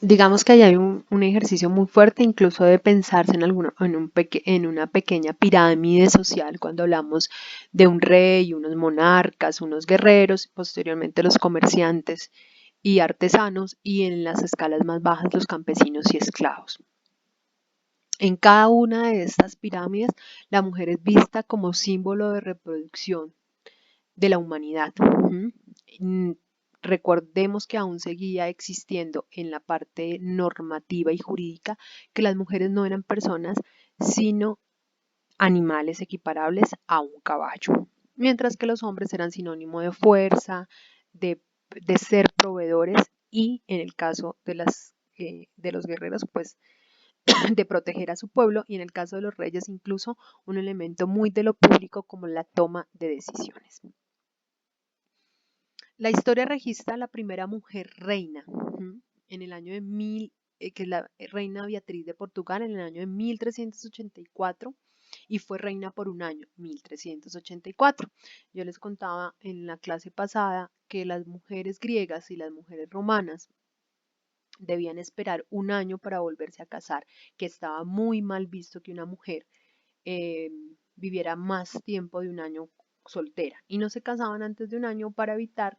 digamos que ahí hay un ejercicio muy fuerte, incluso de pensarse en una pequeña pirámide social, cuando hablamos de un rey, unos monarcas, unos guerreros, posteriormente los comerciantes y artesanos, y en las escalas más bajas los campesinos y esclavos. En cada una de estas pirámides, la mujer es vista como símbolo de reproducción de la humanidad. Recordemos que aún seguía existiendo en la parte normativa y jurídica que las mujeres no eran personas, sino animales equiparables a un caballo, mientras que los hombres eran sinónimo de fuerza, de, de ser proveedores y en el caso de los guerreros, pues de proteger a su pueblo, y en el caso de los reyes incluso un elemento muy de lo público como la toma de decisiones. La historia registra a la primera mujer reina en el año de que es la reina Beatriz de Portugal, en el año de 1384, y fue reina por un año, 1384. Yo les contaba en la clase pasada que las mujeres griegas y las mujeres romanas debían esperar un año para volverse a casar, que estaba muy mal visto que una mujer eh, viviera más tiempo de un año soltera, y no se casaban antes de un año para evitar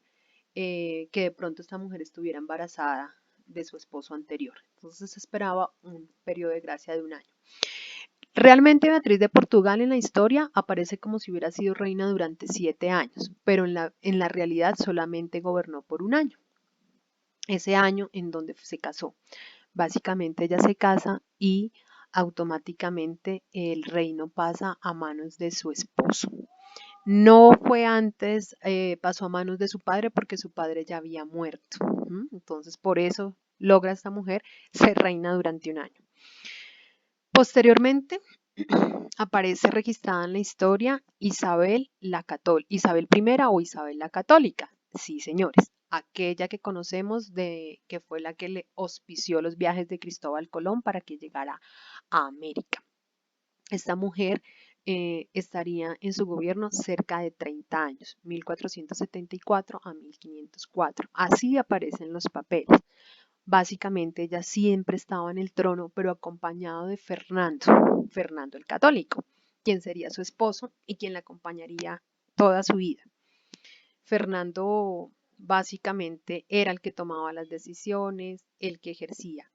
que de pronto esta mujer estuviera embarazada de su esposo anterior. Entonces se esperaba un periodo de gracia de un año. Realmente Beatriz de Portugal en la historia aparece como si hubiera sido reina durante 7 años, pero en la realidad solamente gobernó por un año. Ese año en donde se casó. Básicamente ella se casa y automáticamente el reino pasa a manos de su esposo. No fue antes, pasó a manos de su padre porque su padre ya había muerto. Entonces, por eso logra esta mujer ser reina durante un año. Posteriormente, aparece registrada en la historia Isabel Isabel I o Isabel la Católica. Sí, señores, aquella que conocemos que fue la que le auspició los viajes de Cristóbal Colón para que llegara a América. Esta mujer estaría en su gobierno cerca de 30 años, 1474 a 1504. Así aparecen los papeles. Básicamente ella siempre estaba en el trono, pero acompañado de Fernando el Católico, quien sería su esposo y quien la acompañaría toda su vida. Fernando básicamente era el que tomaba las decisiones, el que ejercía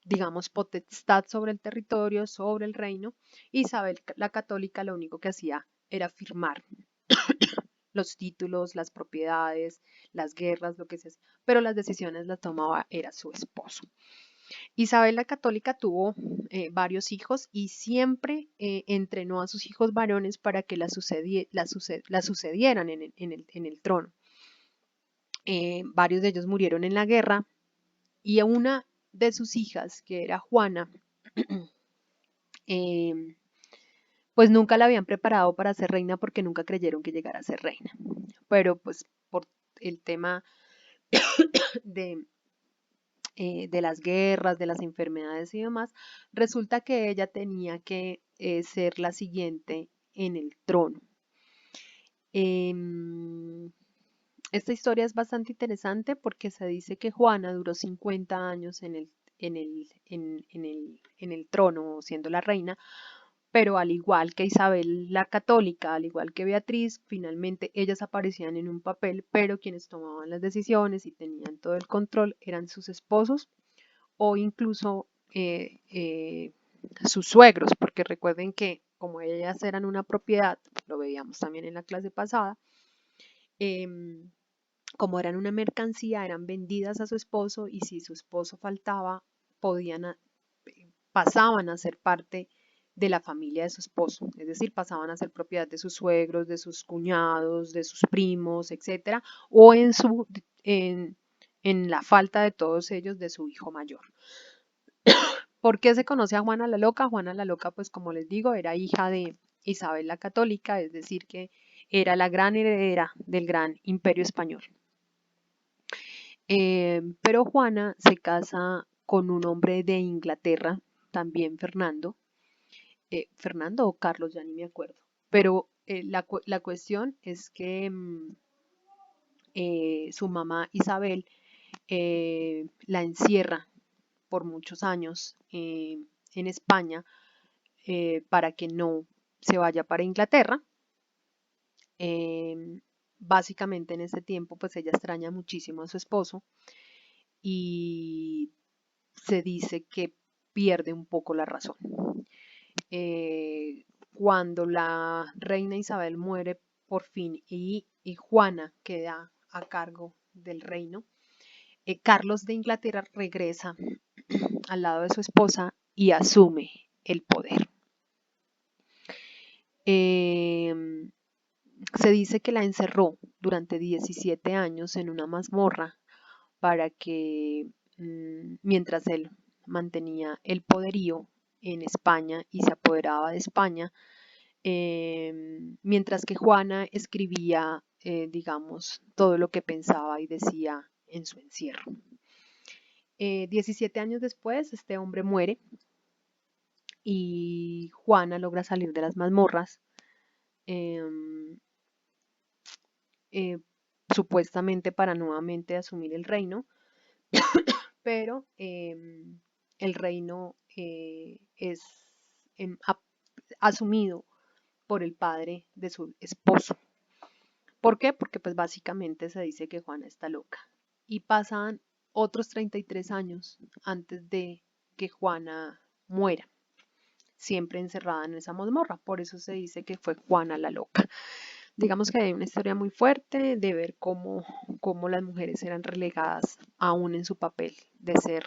digamos, potestad sobre el territorio, sobre el reino. Isabel la Católica lo único que hacía era firmar los títulos, las propiedades, las guerras, lo que sea, pero las decisiones las tomaba era su esposo. Isabel la Católica tuvo varios hijos y siempre entrenó a sus hijos varones para que la sucedieran en el trono. Varios de ellos murieron en la guerra y a una de sus hijas, que era Juana, pues nunca la habían preparado para ser reina porque nunca creyeron que llegara a ser reina. Pero pues por el tema de, de las guerras, de las enfermedades y demás, resulta que ella tenía que ser la siguiente en el trono. Esta historia es bastante interesante porque se dice que Juana duró 50 años en el trono, siendo la reina, pero al igual que Isabel la Católica, al igual que Beatriz, finalmente ellas aparecían en un papel, pero quienes tomaban las decisiones y tenían todo el control eran sus esposos o incluso sus suegros, porque recuerden que como ellas eran una propiedad, lo veíamos también en la clase pasada, como eran una mercancía, eran vendidas a su esposo y si su esposo faltaba, pasaban a ser parte de la familia de su esposo, es decir, pasaban a ser propiedad de sus suegros, de sus cuñados, de sus primos, etcétera, o en la falta de todos ellos, de su hijo mayor. ¿Por qué se conoce a Juana la Loca? Juana la Loca, pues como les digo, era hija de Isabel la Católica, es decir, que era la gran heredera del gran imperio español. Pero Juana se casa con un hombre de Inglaterra, también Fernando, Fernando o Carlos, ya ni me acuerdo, pero la cuestión es que su mamá Isabel la encierra por muchos años en España para que no se vaya para Inglaterra. Básicamente en ese tiempo pues ella extraña muchísimo a su esposo y se dice que pierde un poco la razón. Cuando la reina Isabel muere por fin y Juana queda a cargo del reino, Carlos de Inglaterra regresa al lado de su esposa y asume el poder. Se dice que la encerró durante 17 años en una mazmorra para que mientras él mantenía el poderío en España y se apoderaba de España, mientras que Juana escribía, digamos, todo lo que pensaba y decía en su encierro. 17 años después, este hombre muere y Juana logra salir de las mazmorras, supuestamente para nuevamente asumir el reino, pero el reino es asumido por el padre de su esposo. ¿Por qué? Porque pues básicamente se dice que Juana está loca. Y pasan otros 33 años antes de que Juana muera, siempre encerrada en esa mazmorra. Por eso se dice que fue Juana la loca. Digamos que hay una historia muy fuerte de ver cómo las mujeres eran relegadas aún en su papel de ser,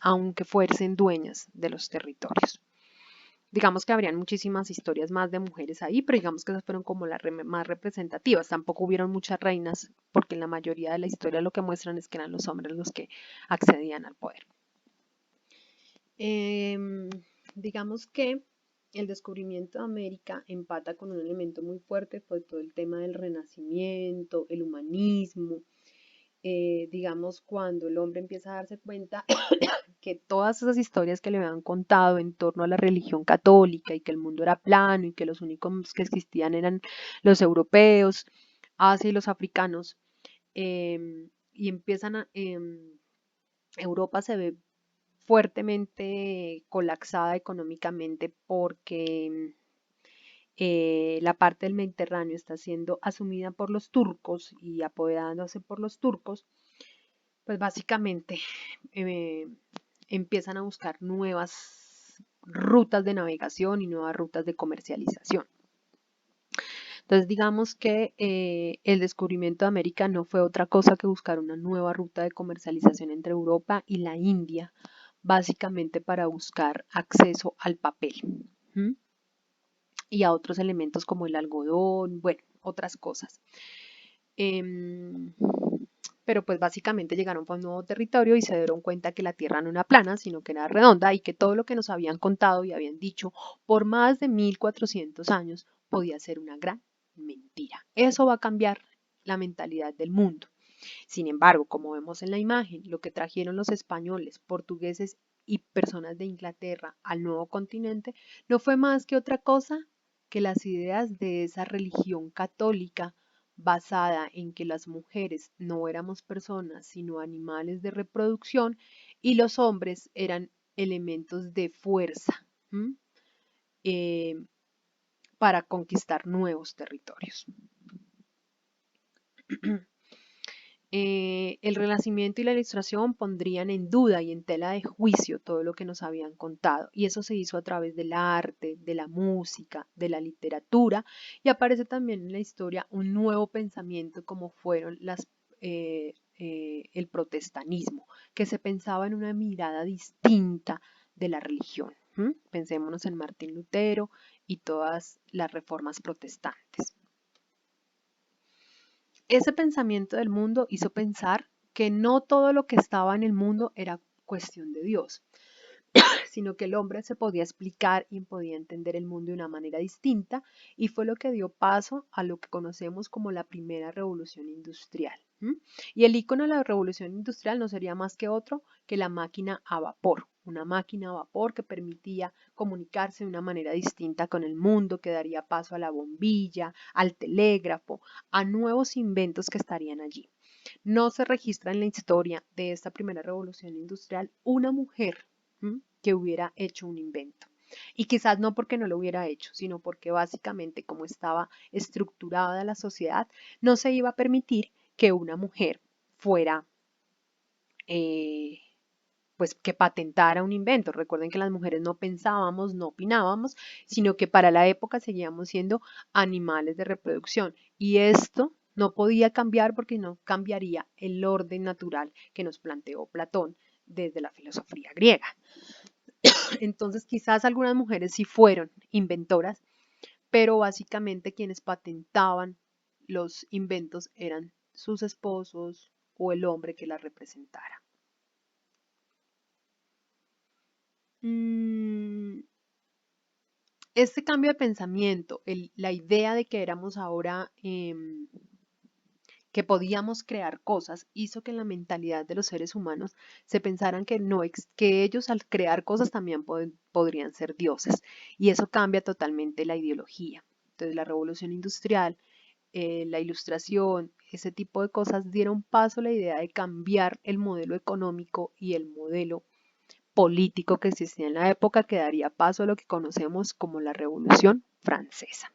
aunque fuesen dueñas de los territorios. Digamos que habrían muchísimas historias más de mujeres ahí, pero digamos que esas fueron como las más representativas. Tampoco hubieron muchas reinas, porque en la mayoría de la historia lo que muestran es que eran los hombres los que accedían al poder. Digamos que el descubrimiento de América empata con un elemento muy fuerte, pues todo el tema del renacimiento, el humanismo. Digamos, cuando el hombre empieza a darse cuenta que todas esas historias que le habían contado en torno a la religión católica y que el mundo era plano y que los únicos que existían eran los europeos, Asia y los africanos, y empiezan a... Europa se ve fuertemente colapsada económicamente porque la parte del Mediterráneo está siendo asumida por los turcos y apoderándose por los turcos, pues básicamente empiezan a buscar nuevas rutas de navegación y nuevas rutas de comercialización. Entonces digamos que el descubrimiento de América no fue otra cosa que buscar una nueva ruta de comercialización entre Europa y la India, básicamente para buscar acceso al papel. ¿Mm? Y a otros elementos como el algodón, bueno, otras cosas. Pero pues básicamente llegaron a un nuevo territorio y se dieron cuenta que la tierra no era plana, sino que era redonda y que todo lo que nos habían contado y habían dicho por más de 1400 años podía ser una gran mentira. Eso va a cambiar la mentalidad del mundo. Sin embargo, como vemos en la imagen, lo que trajeron los españoles, portugueses y personas de Inglaterra al nuevo continente no fue más que otra cosa que las ideas de esa religión católica basada en que las mujeres no éramos personas sino animales de reproducción y los hombres eran elementos de fuerza para conquistar nuevos territorios. El Renacimiento y la Ilustración pondrían en duda y en tela de juicio todo lo que nos habían contado, y eso se hizo a través del arte, de la música, de la literatura, y aparece también en la historia un nuevo pensamiento como fueron el protestantismo, que se pensaba en una mirada distinta de la religión. Pensémonos en Martín Lutero y todas las reformas protestantes. Ese pensamiento del mundo hizo pensar que no todo lo que estaba en el mundo era cuestión de Dios, sino que el hombre se podía explicar y podía entender el mundo de una manera distinta y fue lo que dio paso a lo que conocemos como la primera revolución industrial. Y el icono de la revolución industrial no sería más que otro que la máquina a vapor, una máquina a vapor que permitía comunicarse de una manera distinta con el mundo, que daría paso a la bombilla, al telégrafo, a nuevos inventos que estarían allí. No se registra en la historia de esta primera revolución industrial una mujer que hubiera hecho un invento. Y quizás no porque no lo hubiera hecho, sino porque básicamente como estaba estructurada la sociedad, no se iba a permitir que una mujer fuera, pues que patentara un invento. Recuerden que las mujeres no pensábamos, no opinábamos, sino que para la época seguíamos siendo animales de reproducción. Y esto no podía cambiar porque no cambiaría el orden natural que nos planteó Platón desde la filosofía griega. Entonces quizás algunas mujeres sí fueron inventoras, pero básicamente quienes patentaban los inventos eran sus esposos o el hombre que las representara. Este cambio de pensamiento, la idea de que éramos ahora, que podíamos crear cosas, hizo que en la mentalidad de los seres humanos se pensaran que, no, que ellos al crear cosas también podrían ser dioses. Y eso cambia totalmente la ideología. Entonces la revolución industrial, la ilustración, ese tipo de cosas dieron paso a la idea de cambiar el modelo económico y el modelo político que existía en la época, que daría paso a lo que conocemos como la Revolución Francesa.